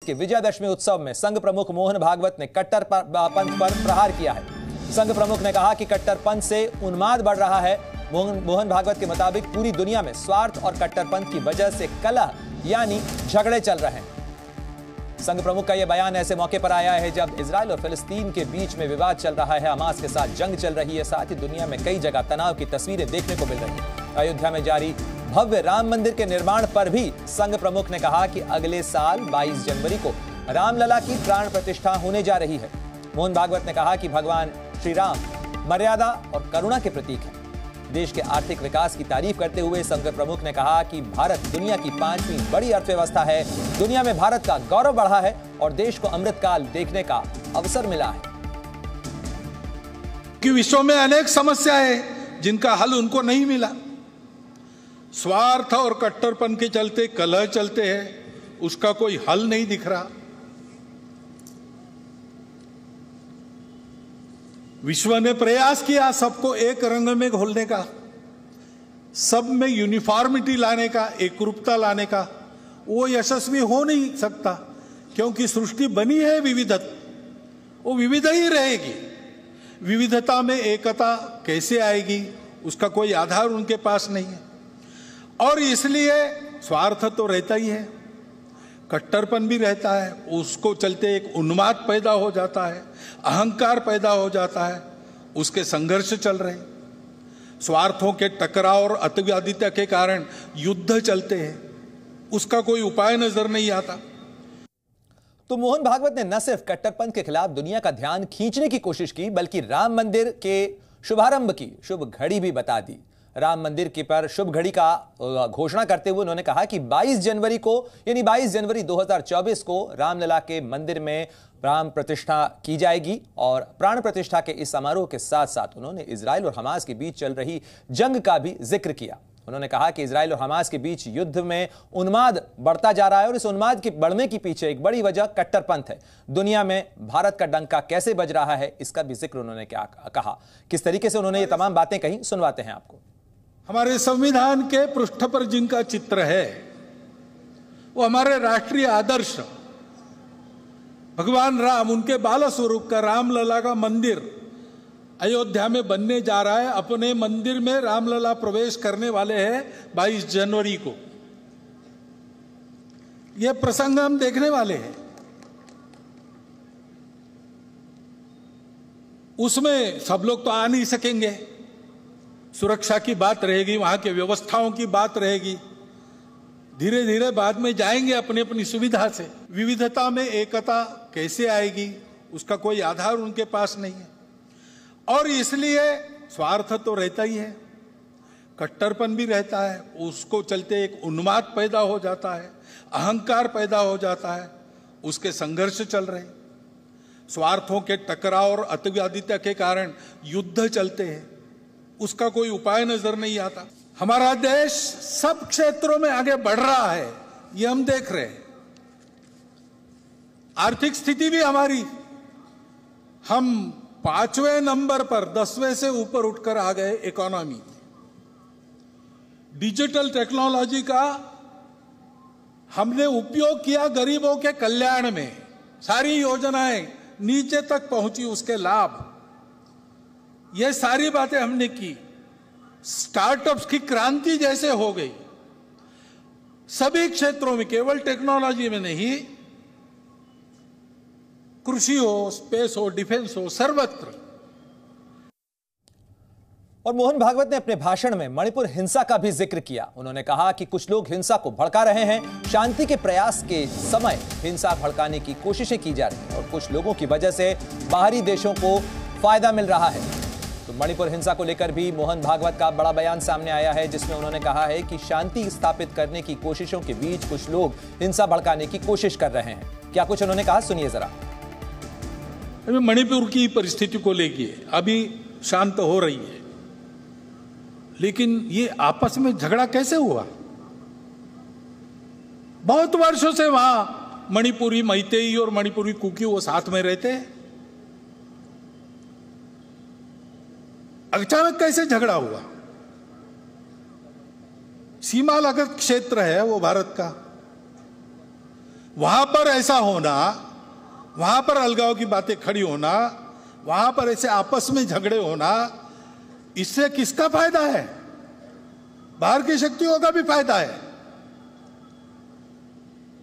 के विजयादशमी उत्सव में संघ प्रमुख मोहन भागवत ने कट्टरपंथ पर प्रहार किया है। संघ प्रमुख ने कहा कि कट्टरपंथ से उन्माद बढ़ रहा है। मोहन भागवत के मुताबिक पूरी दुनिया में स्वार्थ और कट्टरपंथ की वजह से कलह यानी झगड़े चल रहे हैं। संघ प्रमुख का यह बयान ऐसे मौके पर आया है जब इजराइल और फिलिस्तीन के बीच में विवाद चल रहा है, हमास के साथ जंग चल रही है। साथ ही दुनिया में कई जगह तनाव की तस्वीरें देखने को मिल रही है। अयोध्या में जारी भव्य राम मंदिर के निर्माण पर भी संघ प्रमुख ने कहा कि अगले साल 22 जनवरी को रामलला की प्राण प्रतिष्ठा होने जा रही है। मोहन भागवत ने कहा कि भगवान श्री राम मर्यादा और करुणा के प्रतीक हैं। देश के आर्थिक विकास की तारीफ करते हुए संघ प्रमुख ने कहा कि भारत दुनिया की 5वीं बड़ी अर्थव्यवस्था है। दुनिया में भारत का गौरव बढ़ा है और देश को अमृतकाल देखने का अवसर मिला है। कि विश्व में अनेक समस्याएं हैं जिनका हल उनको नहीं मिला। स्वार्थ और कट्टरपन के चलते कलह चलते हैं, उसका कोई हल नहीं दिख रहा। विश्व ने प्रयास किया सबको एक रंग में घोलने का, सब में यूनिफॉर्मिटी लाने का, एकरूपता लाने का। वो यशस्वी हो नहीं सकता क्योंकि सृष्टि बनी है विविधता, वो विविध ही रहेगी। विविधता में एकता कैसे आएगी, उसका कोई आधार उनके पास नहीं है। और इसलिए स्वार्थ तो रहता ही है, कट्टरपन भी रहता है। उसको चलते एक उन्माद पैदा हो जाता है, अहंकार पैदा हो जाता है, उसके संघर्ष चल रहे हैं। स्वार्थों के टकराव और अतिवादिता के कारण युद्ध चलते हैं, उसका कोई उपाय नजर नहीं आता। तो मोहन भागवत ने न सिर्फ कट्टरपंथ के खिलाफ दुनिया का ध्यान खींचने की कोशिश की, बल्कि राम मंदिर के शुभारंभ की शुभ घड़ी भी बता दी। राम मंदिर के पर शुभ घड़ी का घोषणा करते हुए उन्होंने कहा कि 22 जनवरी को यानी 22 जनवरी 2024 को रामलला के मंदिर में प्राण प्रतिष्ठा की जाएगी। और प्राण प्रतिष्ठा के इस समारोह के साथ साथ उन्होंने इजराइल और हमास के बीच चल रही जंग का भी जिक्र किया। उन्होंने कहा कि इजराइल और हमास के बीच युद्ध में उन्माद बढ़ता जा रहा है और इस उन्माद के बढ़ने के पीछे एक बड़ी वजह कट्टरपंथ है। दुनिया में भारत का डंका कैसे बज रहा है, इसका भी जिक्र उन्होंने क्या कहा, किस तरीके से उन्होंने ये तमाम बातें कही, सुनवाते हैं आपको। हमारे संविधान के पृष्ठ पर जिनका चित्र है वो हमारे राष्ट्रीय आदर्श भगवान राम, उनके बाल स्वरूप का रामलला का मंदिर अयोध्या में बनने जा रहा है। अपने मंदिर में रामलला प्रवेश करने वाले हैं 22 जनवरी को। यह प्रसंग हम देखने वाले हैं। उसमें सब लोग तो आ नहीं सकेंगे, सुरक्षा की बात रहेगी, वहां के व्यवस्थाओं की बात रहेगी। धीरे धीरे बाद में जाएंगे अपनी अपनी सुविधा से। विविधता में एकता कैसे आएगी, उसका कोई आधार उनके पास नहीं है। और इसलिए स्वार्थ तो रहता ही है, कट्टरपन भी रहता है। उसको चलते एक उन्माद पैदा हो जाता है, अहंकार पैदा हो जाता है, उसके संघर्ष चल रहे हैं। स्वार्थों के टकराव और अतिवादिता के कारण युद्ध चलते हैं, उसका कोई उपाय नजर नहीं आता। हमारा देश सब क्षेत्रों में आगे बढ़ रहा है, ये हम देख रहे हैं। आर्थिक स्थिति भी हमारी, हम 5वें नंबर पर 10वें से ऊपर उठकर आ गए इकोनॉमी। डिजिटल टेक्नोलॉजी का हमने उपयोग किया गरीबों के कल्याण में, सारी योजनाएं नीचे तक पहुंची, उसके लाभ, ये सारी बातें हमने की। स्टार्टअप्स की क्रांति जैसे हो गई सभी क्षेत्रों में, केवल टेक्नोलॉजी में नहीं, कृषि हो, स्पेस हो, डिफेंस हो, सर्वत्र। और मोहन भागवत ने अपने भाषण में मणिपुर हिंसा का भी जिक्र किया। उन्होंने कहा कि कुछ लोग हिंसा को भड़का रहे हैं, शांति के प्रयास के समय हिंसा भड़काने की कोशिशें की जा रही हैं और कुछ लोगों की वजह से बाहरी देशों को फायदा मिल रहा है। तो मणिपुर हिंसा को लेकर भी मोहन भागवत का बड़ा बयान सामने आया है, जिसमें उन्होंने कहा है कि शांति स्थापित करने की कोशिशों के बीच कुछ लोग हिंसा भड़काने की कोशिश कर रहे हैं। क्या कुछ उन्होंने कहा, सुनिए जरा। मणिपुर की परिस्थिति को लेकर अभी शांत हो रही है, लेकिन ये आपस में झगड़ा कैसे हुआ? बहुत वर्षों से वहां मणिपुरी मैतेई और मणिपुरी कुकी वो साथ में रहते हैं, अचानक कैसे झगड़ा हुआ? सीमा लगत क्षेत्र है वो भारत का। वहां पर ऐसा होना, वहां पर अलगाव की बातें खड़ी होना, वहां पर ऐसे आपस में झगड़े होना, इससे किसका फायदा है? बाहर की शक्तियों का भी फायदा है।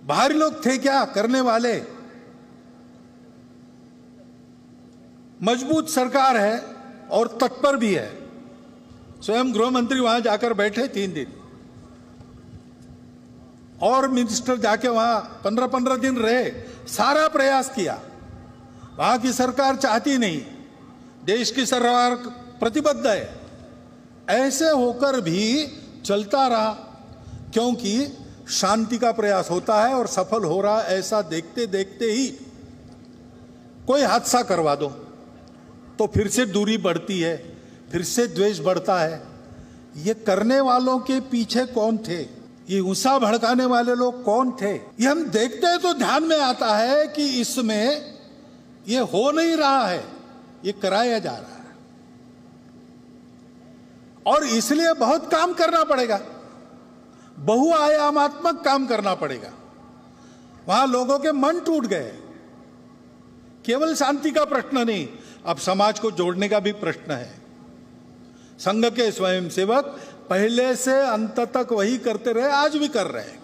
बाहरी लोग थे क्या करने वाले? मजबूत सरकार है और तत्पर भी है। स्वयं गृह मंत्री वहां जाकर बैठे 3 दिन, और मिनिस्टर जाके वहां 15-15 दिन रहे, सारा प्रयास किया। वहां की सरकार चाहती नहीं, देश की सरकार प्रतिबद्ध है। ऐसे होकर भी चलता रहा, क्योंकि शांति का प्रयास होता है और सफल हो रहा, ऐसा देखते देखते ही कोई हादसा करवा दो तो फिर से दूरी बढ़ती है, फिर से द्वेष बढ़ता है। ये करने वालों के पीछे कौन थे? ये हिंसा भड़काने वाले लोग कौन थे? ये हम देखते हैं तो ध्यान में आता है कि इसमें ये हो नहीं रहा है, ये कराया जा रहा है। और इसलिए बहुत काम करना पड़ेगा, बहुआयामात्मक काम करना पड़ेगा। वहां लोगों के मन टूट गए। केवल शांति का प्रश्न नहीं, अब समाज को जोड़ने का भी प्रश्न है। संघ के स्वयंसेवक पहले से अंत तक वही करते रहे, आज भी कर रहे हैं।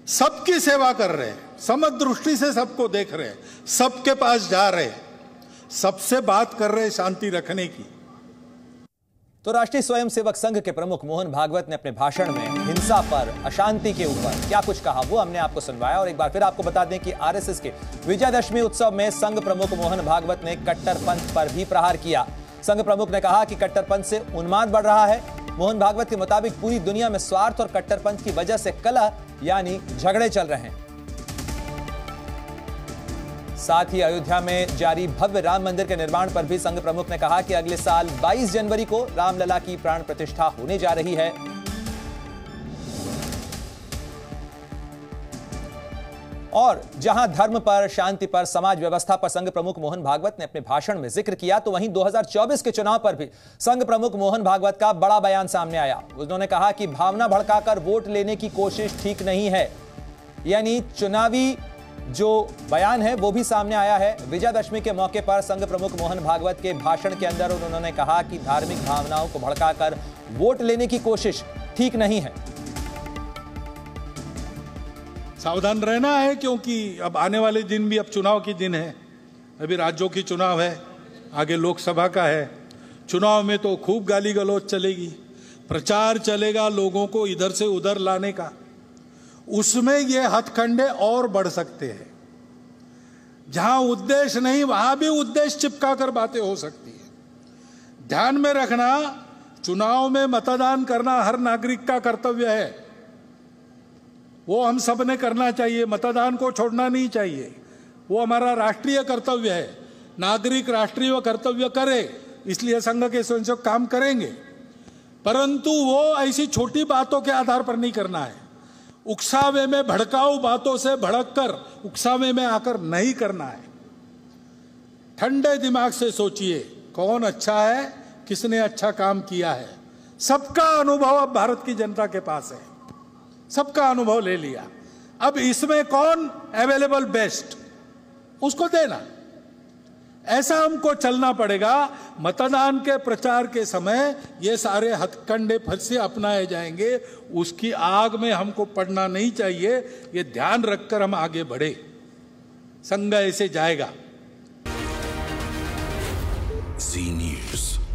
सबकी सेवा कर रहे हैं, समदृष्टि से सबको देख रहे हैं, सबके पास जा रहे हैं, सबसे बात कर रहे हैं शांति रखने की। तो राष्ट्रीय स्वयंसेवक संघ के प्रमुख मोहन भागवत ने अपने भाषण में हिंसा पर, अशांति के ऊपर क्या कुछ कहा, वो हमने आपको सुनवाया। और एक बार फिर आपको बता दें कि आरएसएस के विजयदशमी उत्सव में संघ प्रमुख मोहन भागवत ने कट्टरपंथ पर भी प्रहार किया। संघ प्रमुख ने कहा कि कट्टरपंथ से उन्माद बढ़ रहा है। मोहन भागवत के मुताबिक पूरी दुनिया में स्वार्थ और कट्टरपंथ की वजह से कलह यानी झगड़े चल रहे हैं। साथ ही अयोध्या में जारी भव्य राम मंदिर के निर्माण पर भी संघ प्रमुख ने कहा कि अगले साल 22 जनवरी को रामलला की प्राण प्रतिष्ठा होने जा रही है। और जहां धर्म पर, शांति पर, समाज व्यवस्था पर संघ प्रमुख मोहन भागवत ने अपने भाषण में जिक्र किया, तो वहीं 2024 के चुनाव पर भी संघ प्रमुख मोहन भागवत का बड़ा बयान सामने आया। उन्होंने कहा कि भावना भड़काकर वोट लेने की कोशिश ठीक नहीं है। यानी चुनावी जो बयान है वो भी सामने आया है। विजयदशमी के मौके पर संघ प्रमुख मोहन भागवत के भाषण के अंदर उन्होंने कहा कि धार्मिक भावनाओं को भड़काकर वोट लेने की कोशिश ठीक नहीं है। सावधान रहना है, क्योंकि अब आने वाले दिन भी अब चुनाव के दिन है। अभी राज्यों की चुनाव है, आगे लोकसभा का है। चुनाव में तो खूब गाली गलौज चलेगी, प्रचार चलेगा लोगों को इधर से उधर लाने का। उसमें ये हथकंडे और बढ़ सकते हैं। जहां उद्देश्य नहीं, वहां भी उद्देश्य चिपका बातें हो सकती है। ध्यान में रखना, चुनाव में मतदान करना हर नागरिक का कर्तव्य है। वो हम सब ने करना चाहिए, मतदान को छोड़ना नहीं चाहिए। वो हमारा राष्ट्रीय कर्तव्य है। नागरिक राष्ट्रीय कर्तव्य करे, इसलिए संघ के स्वयंसेवक काम करेंगे। परंतु वो ऐसी छोटी बातों के आधार पर नहीं करना है। उकसावे में, भड़काऊ बातों से भड़ककर उकसावे में आकर नहीं करना है। ठंडे दिमाग से सोचिए कौन अच्छा है, किसने अच्छा काम किया है। सबका अनुभव अब भारत की जनता के पास है, सबका अनुभव ले लिया। अब इसमें कौन अवेलेबल बेस्ट, उसको देना। ऐसा हमको चलना पड़ेगा। मतदान के प्रचार के समय ये सारे हथकंडे फिर से अपनाए जाएंगे, उसकी आग में हमको पड़ना नहीं चाहिए। ये ध्यान रखकर हम आगे बढ़े, संघ ऐसे जाएगा। जी न्यूज़।